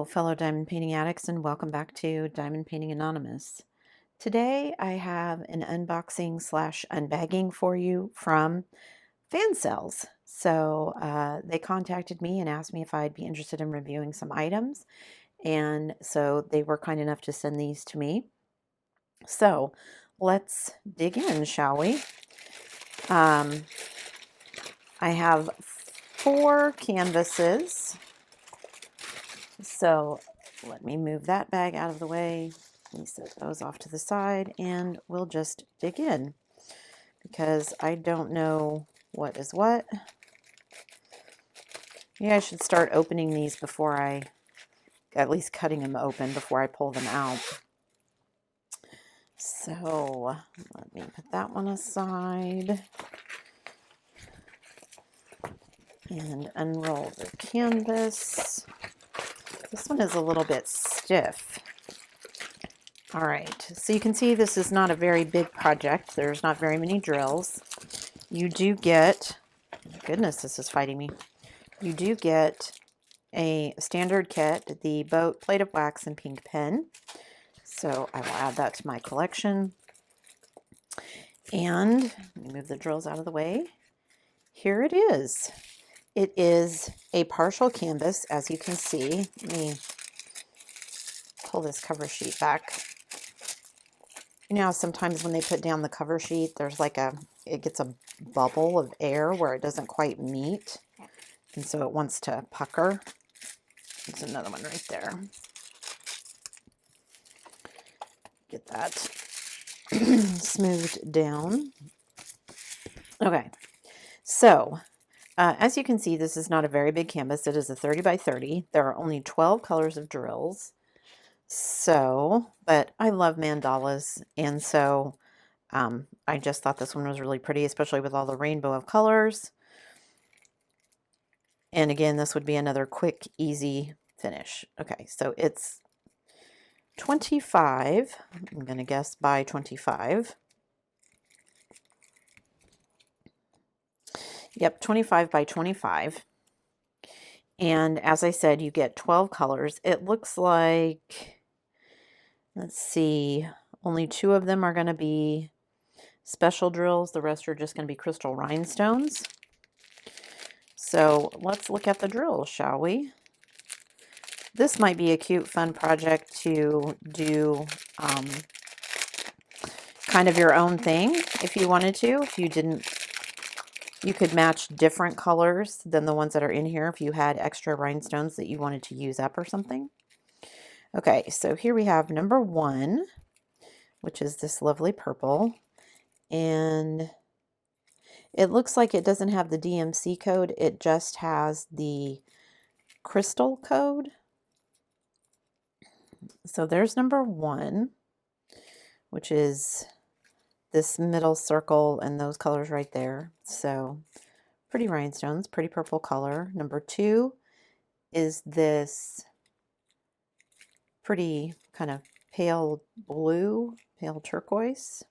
fellow diamond painting addicts, and welcome back to Diamond Painting Anonymous. Today I have an unboxing slash unbagging for you from Fansells. So they contacted me and asked me if I'd be interested in reviewing some items, and so they were kind enough to send these to me. So let's dig in, shall we? I have 4 canvases. So let me move that bag out of the way. Let me set those off to the side and we'll just dig in because I don't know what is what. Maybe I should start opening these before at least cutting them open before I pull them out. So let me put that one aside and unroll the canvas. This one is a little bit stiff. All right, so you can see this is not a very big project. There's not very many drills. You do get, goodness, this is fighting me. You do get a standard kit, the boat, plate of wax, and pink pen. So I will add that to my collection. And let me move the drills out of the way. Here it is. It is a partial canvas, as you can see. Let me pull this cover sheet back. You know, sometimes when they put down the cover sheet, there's like it gets a bubble of air where it doesn't quite meet. And so it wants to pucker. There's another one right there. Get that smoothed down. Okay, so as you can see, this is not a very big canvas. It is a 30 by 30. There are only 12 colors of drills. So, but I love mandalas, and so I just thought this one was really pretty, especially with all the rainbow of colors. And again, this would be another quick, easy finish. Okay, so it's 25. I'm going to guess by 25. Yep, 25 by 25. And as I said, you get 12 colors. It looks like, let's see, only 2 of them are going to be special drills. The rest are just going to be crystal rhinestones. So let's look at the drills, shall we? This might be a cute, fun project to do kind of your own thing if you wanted to. If you didn't, you could match different colors than the ones that are in here if you had extra rhinestones that you wanted to use up or something. Okay, so here we have number 1, which is this lovely purple. And it looks like it doesn't have the DMC code. It just has the crystal code. So there's number 1, which is this middle circle and those colors right there. So pretty rhinestones, pretty purple color. Number 2 is this pretty kind of pale blue, pale turquoise.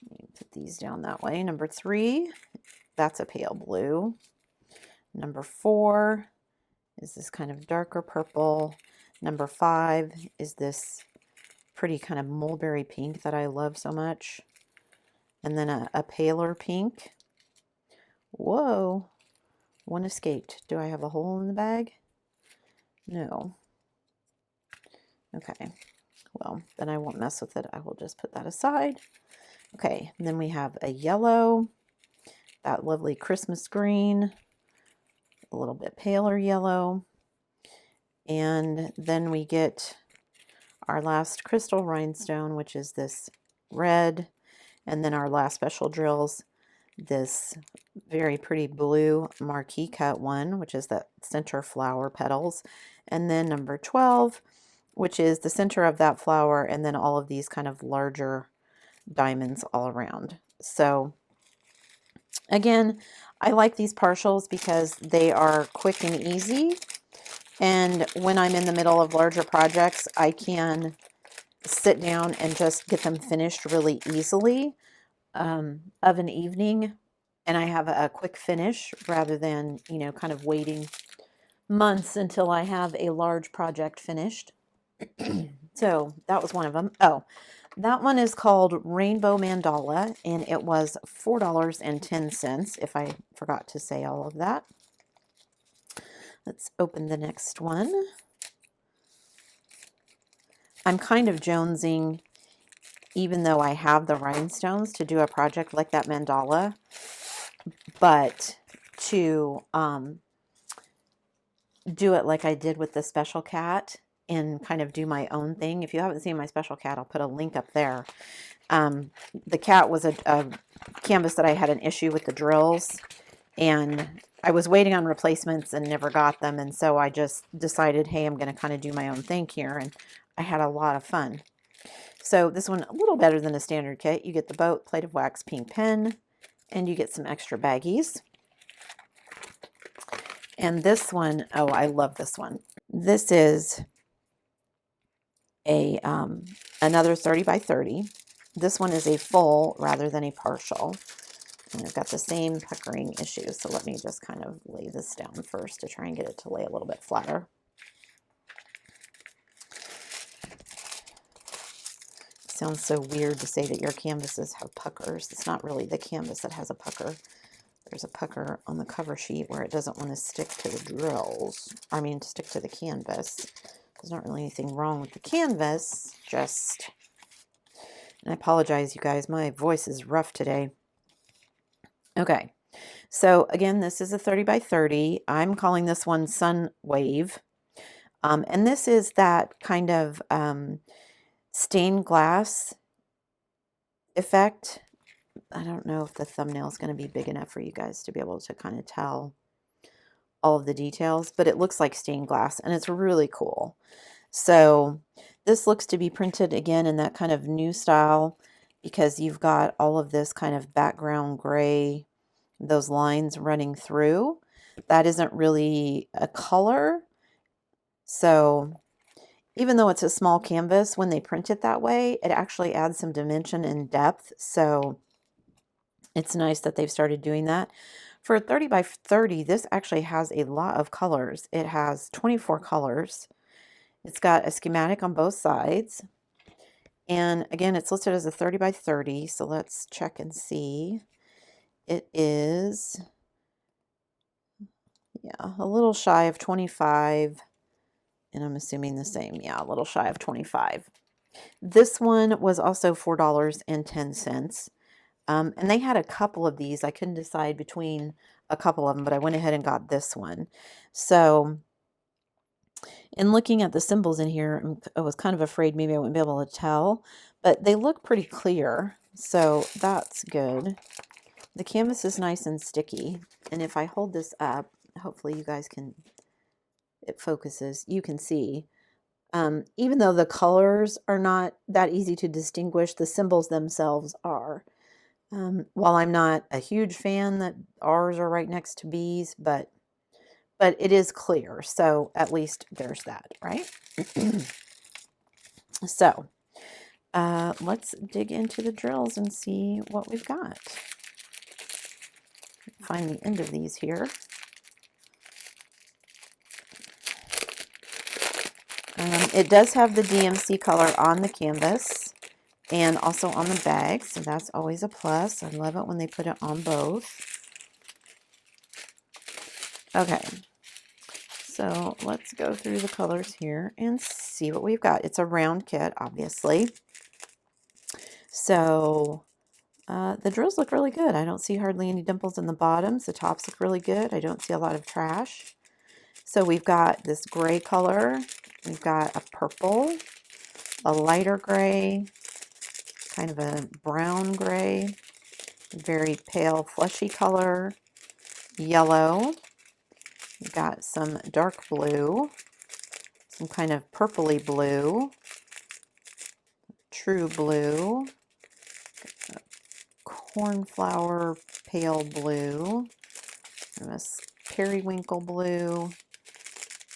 Let me put these down that way. Number 3, that's a pale blue. Number 4 is this kind of darker purple. Number 5 is this pretty kind of mulberry pink that I love so much. And then a paler pink. Whoa, one escaped. Do I have a hole in the bag? No. Okay, well, then I won't mess with it. I will just put that aside. Okay, and then we have a yellow, that lovely Christmas green, a little bit paler yellow, and then we get our last crystal rhinestone, which is this red, and then our last special drills, this very pretty blue marquee cut one, which is that center flower petals, and then number 12, which is the center of that flower, and then all of these kind of larger diamonds all around. So again, I like these partials because they are quick and easy, and when I'm in the middle of larger projects, I can sit down and just get them finished really easily of an evening, and I have a quick finish rather than, you know, kind of waiting months until I have a large project finished. So that was one of them. Oh, that one is called Rainbow Mandala, and it was $4.10, if I forgot to say all of that. Let's open the next one. I'm kind of jonesing, even though I have the rhinestones, to do a project like that mandala, but to do it like I did with the Special Cat and kind of do my own thing. If you haven't seen my Special Cat, I'll put a link up there. The cat was a canvas that I had an issue with the drills, and I was waiting on replacements and never got them, and so I just decided, hey, I'm going to kind of do my own thing here, and I had a lot of fun. So this one, a little better than a standard kit. You get the boat, plate of wax, pink pen, and you get some extra baggies. And this one, oh, I love this one. This is a another 30 by 30. This one is a full rather than a partial. And I've got the same puckering issues, so let me just kind of lay this down first to try and get it to lay a little bit flatter. It sounds so weird to say that your canvases have puckers. It's not really the canvas that has a pucker. There's a pucker on the cover sheet where it doesn't want to stick to the drills. I mean, stick to the canvas. There's not really anything wrong with the canvas, just... And I apologize, you guys. My voice is rough today. Okay, so again, this is a 30 by 30. I'm calling this one Sun Wave. And this is that kind of stained glass effect. I don't know if the thumbnail is going to be big enough for you guys to be able to kind of tell all of the details, but it looks like stained glass, and it's really cool. So this looks to be printed again in that kind of new style, because you've got all of this kind of background gray, those lines running through. That isn't really a color. So even though it's a small canvas, when they print it that way, it actually adds some dimension and depth. So it's nice that they've started doing that. For a 30 by 30, this actually has a lot of colors. It has 24 colors. It's got a schematic on both sides. And again, it's listed as a 30 by 30. So let's check and see. It is, yeah, a little shy of 25. And I'm assuming the same. Yeah, a little shy of 25. This one was also $4.10. And they had a couple of these. I couldn't decide between a couple of them, but I went ahead and got this one. So in looking at the symbols in here, I was kind of afraid maybe I wouldn't be able to tell, but they look pretty clear. So that's good. The canvas is nice and sticky. And if I hold this up, hopefully you guys can, it focuses, you can see. Even though the colors are not that easy to distinguish, the symbols themselves are. While I'm not a huge fan that R's are right next to B's, but it is clear. So at least there's that, right? So let's dig into the drills and see what we've got. Find the end of these here. It does have the DMC color on the canvas and also on the bag, so that's always a plus. I love it when they put it on both. Okay, so let's go through the colors here and see what we've got. It's a round kit, obviously. So the drills look really good. I don't see hardly any dimples in the bottoms. The tops look really good. I don't see a lot of trash. So we've got this gray color. We've got a purple, a lighter gray, kind of a brown gray, very pale fleshy color, yellow. We've got some dark blue, some kind of purpley blue, true blue, cornflower pale blue, and a periwinkle blue.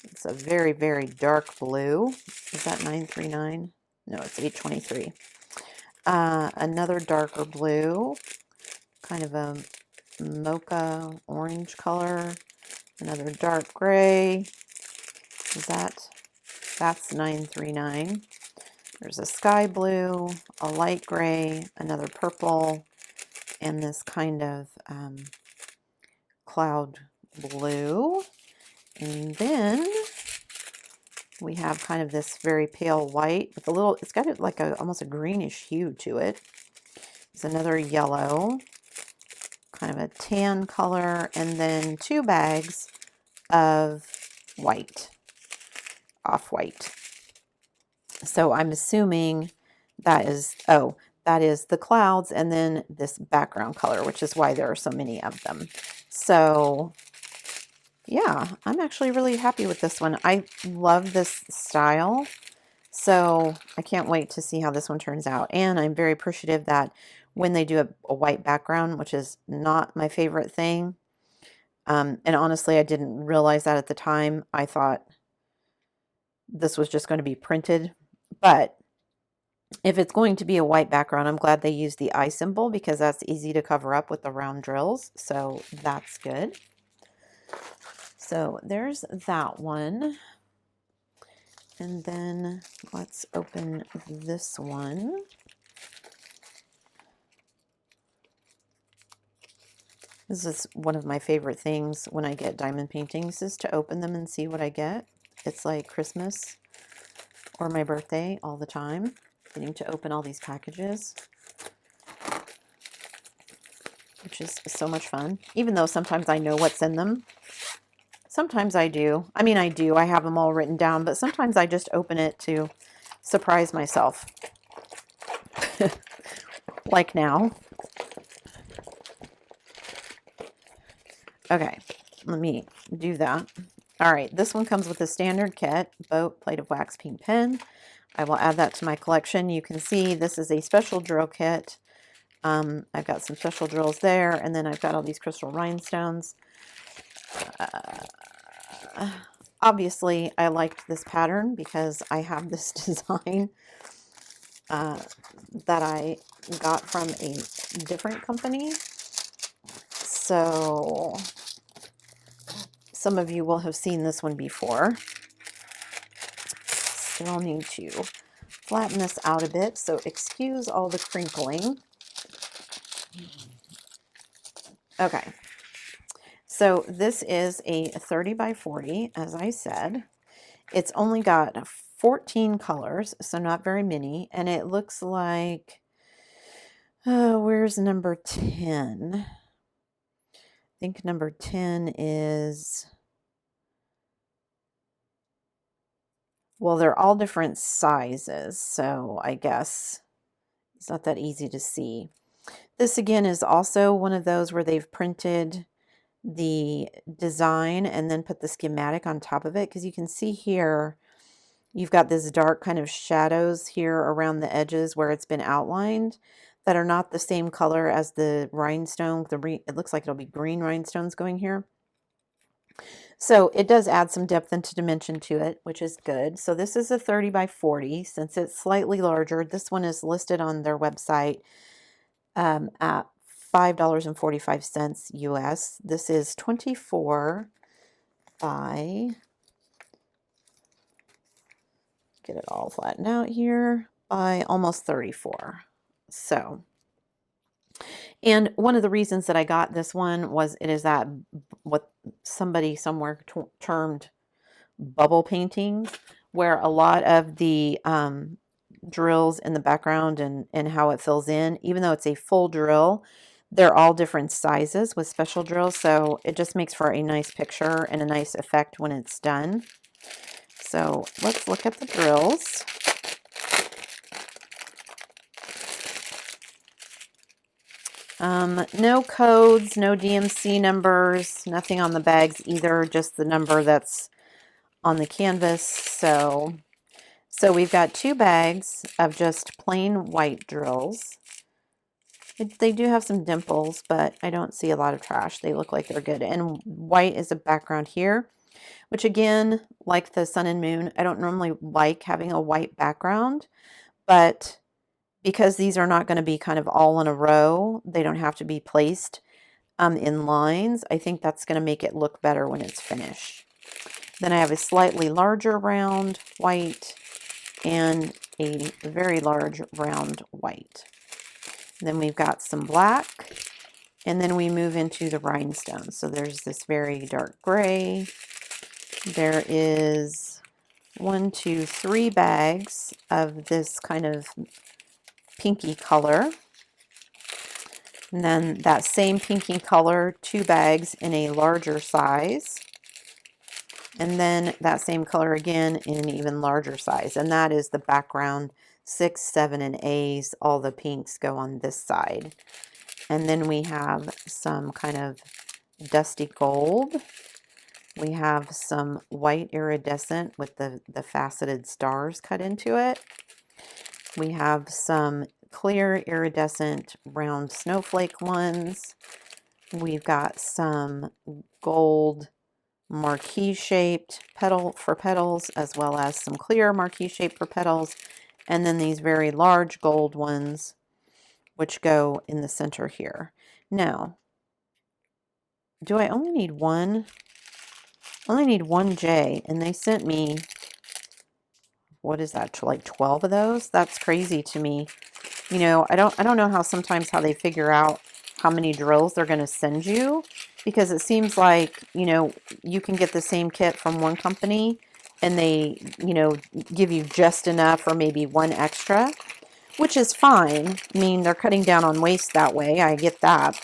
It's a very, very dark blue. Is that 939? No, it's 823. Another darker blue, kind of a mocha orange color, Another dark gray. That's $9.39. There's a sky blue, a light gray, another purple, and this kind of cloud blue. And then we have kind of this very pale white with a little, it's got like almost a greenish hue to it. There's another yellow, kind of a tan color, and then 2 bags of white, off-white. So I'm assuming that is, oh, that is the clouds and then this background color, which is why there are so many of them. So yeah, I'm actually really happy with this one. I love this style. So I can't wait to see how this one turns out. And I'm very appreciative that when they do a white background, which is not my favorite thing. And honestly, I didn't realize that at the time. I thought this was just going to be printed. But if it's going to be a white background, I'm glad they used the eye symbol because that's easy to cover up with the round drills. So that's good. So there's that one. And then let's open this one. This is one of my favorite things when I get diamond paintings, is to open them and see what I get. It's like Christmas or my birthday all the time, getting to open all these packages, which is so much fun. Even though sometimes I know what's in them. Sometimes I do. I mean, I do. I have them all written down, but sometimes I just open it to surprise myself. Like now. Okay, let me do that. All right, this one comes with a standard kit, boat, plate of wax, pink pen. I will add that to my collection. You can see this is a special drill kit. I've got some special drills there, and then I've got all these crystal rhinestones. Obviously, I liked this pattern because I have this design that I got from a different company. So some of you will have seen this one before. Still need to flatten this out a bit, so excuse all the crinkling. Okay, so this is a 30 by 40, as I said. It's only got 14 colors, so not very many, and it looks like, where's number 10? I think number 10 is, well, they're all different sizes, so I guess it's not that easy to see. This again is also one of those where they've printed the design and then put the schematic on top of it, because you can see here you've got this dark kind of shadows here around the edges where it's been outlined that are not the same color as the rhinestone. It looks like it'll be green rhinestones going here. So it does add some depth and dimension to it, which is good. So this is a 30 by 40. Since it's slightly larger, this one is listed on their website at $5.45 US. This is 24 by, get it all flattened out here, by almost 34. So, and one of the reasons that I got this one was it is that what somebody somewhere termed bubble paintings, where a lot of the drills in the background and how it fills in, even though it's a full drill, they're all different sizes with special drills, so it just makes for a nice picture and a nice effect when it's done. So let's look at the drills. No codes, no DMC numbers, nothing on the bags either, just the number that's on the canvas. So we've got 2 bags of just plain white drills. They do have some dimples, but I don't see a lot of trash. They look like they're good. And white is a background here, which again, like the sun and moon, I don't normally like having a white background, but because these are not going to be kind of all in a row, they don't have to be placed in lines. I think that's going to make it look better when it's finished. Then I have a slightly larger round white and a very large round white. Then we've got some black, and then we move into the rhinestones. So there's this very dark gray. There is 1, 2, 3 bags of this kind of pinky color. And then that same pinky color, 2 bags in a larger size. And then that same color again in an even larger size. And that is the background 6, 7, and A's. All the pinks go on this side. And then we have some kind of dusty gold. We have some white iridescent with the faceted stars cut into it. We have some clear iridescent round snowflake ones. We've got some gold marquee shaped petals, as well as some clear marquee shaped for petals, and then these very large gold ones which go in the center here. Now, do I only need one? I only need one J, and they sent me, what is that, like 12 of those? That's crazy to me. You know, I don't know how they figure out how many drills they're going to send you, because it seems like, you know, you can get the same kit from one company and they, you know, give you just enough or maybe one extra, which is fine. I mean, they're cutting down on waste that way. I get that.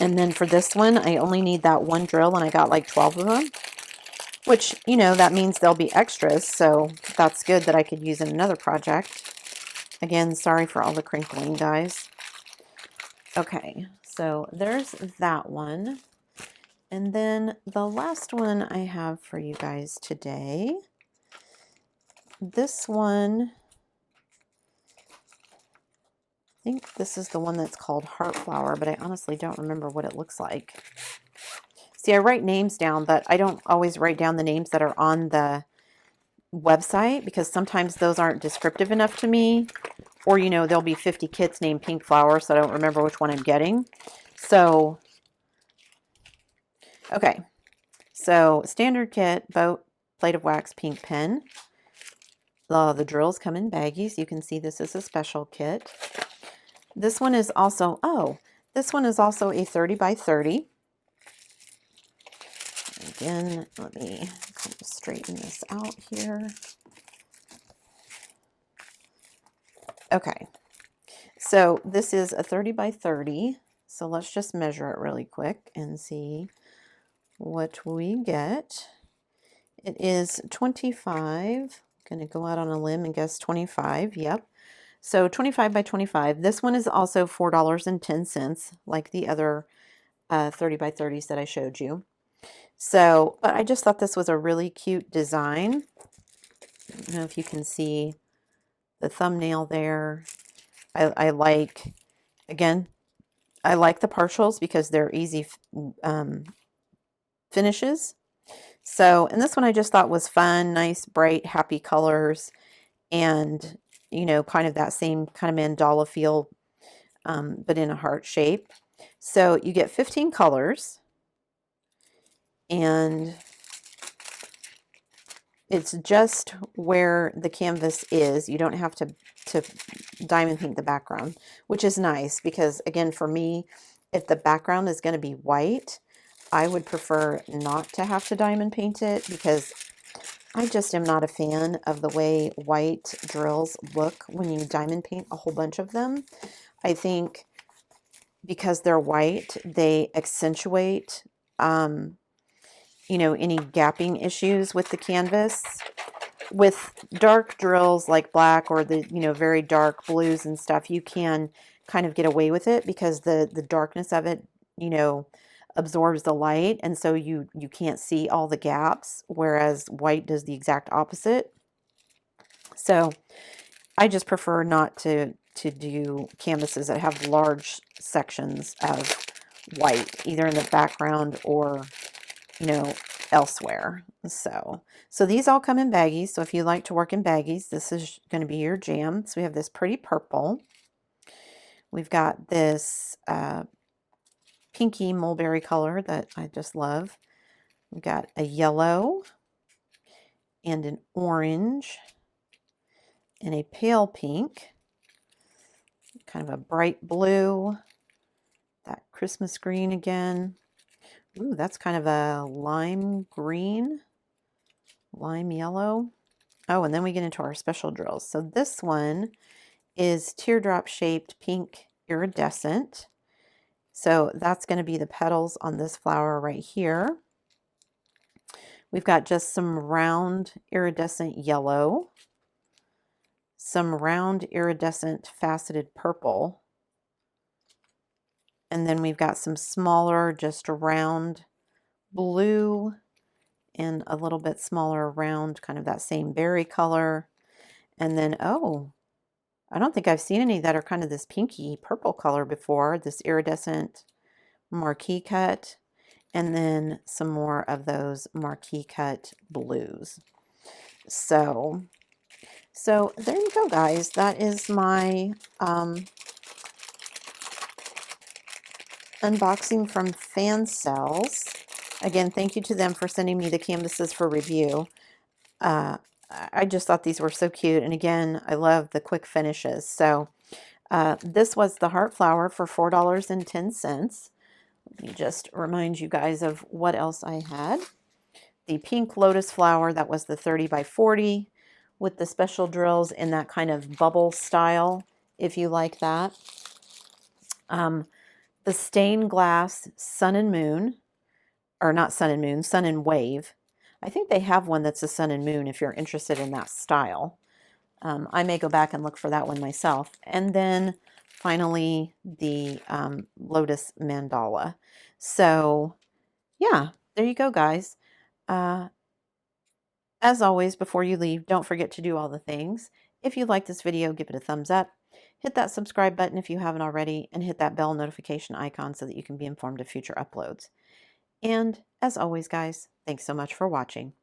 And then for this one, I only need that one drill and I got like 12 of them, which, you know, that means there'll be extras. So that's good that I could use in another project. Again, sorry for all the crinkling, guys. Okay, so there's that one. And then the last one I have for you guys today, this one, I think this is the one that's called Heart Flower, but I honestly don't remember what it looks like. See, I write names down, but I don't always write down the names that are on the website, because sometimes those aren't descriptive enough to me. Or, you know, there'll be 50 kits named Pink Flower, so I don't remember which one I'm getting. So, okay. So, standard kit, boat, plate of wax, pink pen. The drills come in baggies. You can see this is a special kit. This one is also, this one is also a 30 by 30. Again, let me kind of straighten this out here. Okay, so this is a 30 by 30. So let's just measure it really quick and see what we get. It is 25. I'm going to go out on a limb and guess 25. Yep. So 25 by 25. This one is also $4.10, like the other 30 by 30s that I showed you. So, but I just thought this was a really cute design. I don't know if you can see the thumbnail there. I like, again, I like the partials because they're easy finishes. So, and this one I just thought was fun, nice, bright, happy colors, and, you know, kind of that same kind of mandala feel, but in a heart shape. So you get 15 colors, and it's just where the canvas is. You don't have to diamond paint the background, which is nice because, again, for me, if the background is going to be white, I would prefer not to have to diamond paint it, because I just am not a fan of the way white drills look when you diamond paint a whole bunch of them. I think because they're white, they accentuate, you know, any gapping issues with the canvas. With dark drills like black or the, you know, very dark blues and stuff, you can kind of get away with it because the darkness of it, you know, absorbs the light, and so you can't see all the gaps, whereas white does the exact opposite. So I just prefer not to do canvases that have large sections of white, either in the background or, you know, elsewhere. So these all come in baggies. So if you like to work in baggies, this is going to be your jam. So we have this pretty purple. We've got this pinky mulberry color that I just love. We've got a yellow and an orange and a pale pink, kind of a bright blue, that Christmas green again. Ooh, that's kind of a lime green, lime yellow. Oh, and then we get into our special drills. So this one is teardrop shaped pink iridescent. So that's going to be the petals on this flower right here. We've got just some round iridescent yellow, some round iridescent faceted purple, and then we've got some smaller, just round blue, and a little bit smaller round, kind of that same berry color. And then, oh, I don't think I've seen any that are kind of this pinky purple color before, this iridescent marquee cut, and then some more of those marquee cut blues. So there you go, guys. That is my unboxing from Fansells. Again, thank you to them for sending me the canvases for review. I just thought these were so cute. And again, I love the quick finishes. So this was the heart flower for $4.10. Let me just remind you guys of what else I had. The pink lotus flower, that was the 30 by 40 with the special drills in that kind of bubble style, if you like that. The stained glass sun and moon, or not sun and moon, sun and wave. I think they have one that's a sun and moon if you're interested in that style. I may go back and look for that one myself. And then finally the lotus mandala. So yeah, there you go, guys. As always, before you leave, don't forget to do all the things. If you like this video, give it a thumbs up. Hit that subscribe button if you haven't already, and hit that bell notification icon so that you can be informed of future uploads. And as always, guys, thanks so much for watching.